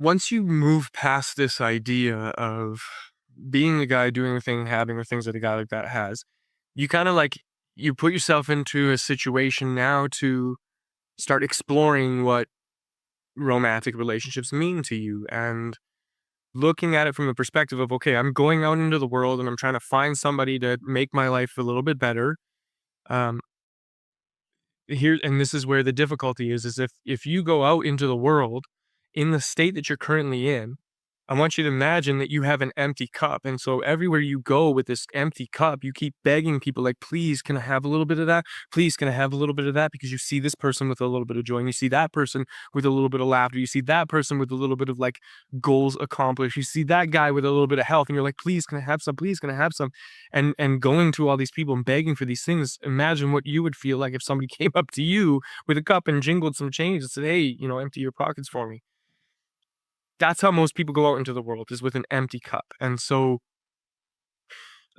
Once you move past this idea of being the guy doing the thing, having the things that a guy like that has, you kind of like you put yourself into a situation now to start exploring what romantic relationships mean to you and looking at it from the perspective of, okay, I'm going out into the world and I'm trying to find somebody to make my life a little bit better. Um, Here and this is where the difficulty is if you go out into the world in the state that you're currently in, I want you to imagine that you have an empty cup, and so everywhere you go with this empty cup, you keep begging people like, "Please, can I have a little bit of that? Please, can I have a little bit of that?" Because you see this person with a little bit of joy, and you see that person with a little bit of laughter, you see that person with a little bit of, like, goals accomplished, you see that guy with a little bit of health, and you're like, "Please, can I have some? Please, can I have some?" And going to all these people and begging for these things, imagine what you would feel like if somebody came up to you with a cup and jingled some change and said, "Hey, empty your pockets for me." That's how most people go out into the world, is with an empty cup. And so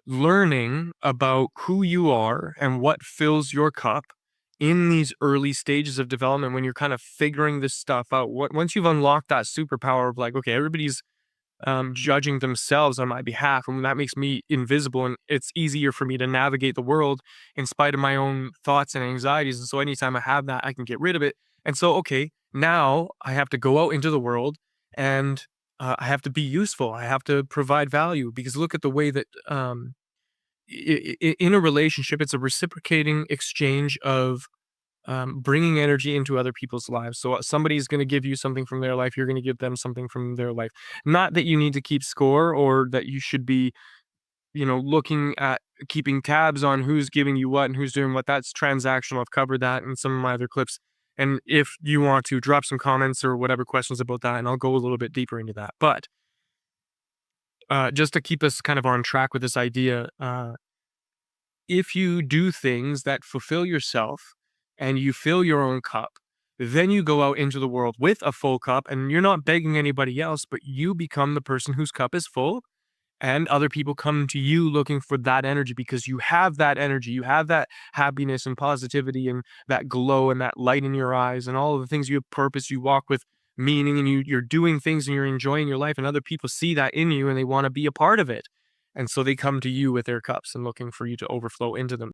learning about who you are and what fills your cup in these early stages of development when you're kind of figuring this stuff out, once you've unlocked that superpower of like, okay, everybody's judging themselves on my behalf, and that makes me invisible, and it's easier for me to navigate the world in spite of my own thoughts and anxieties. And so anytime I have that, I can get rid of it. And so, okay, now I have to go out into the world and I have to be useful. I have to provide value because look at the way that in a relationship, it's a reciprocating exchange of bringing energy into other people's lives. So somebody's going to give you something from their life. You're going to give them something from their life. Not that you need to keep score or that you should be, looking at keeping tabs on who's giving you what and who's doing what. That's transactional. I've covered that in some of my other clips. And if you want to drop some comments or whatever questions about that, and I'll go a little bit deeper into that. But just to keep us kind of on track with this idea, if you do things that fulfill yourself and you fill your own cup, then you go out into the world with a full cup and you're not begging anybody else, but you become the person whose cup is full. And other people come to you looking for that energy because you have that energy. You have that happiness and positivity and that glow and that light in your eyes and all of the things. You have purpose. You walk with meaning and you're doing things and you're enjoying your life. And other people see that in you and they want to be a part of it. And so they come to you with their cups and looking for you to overflow into them.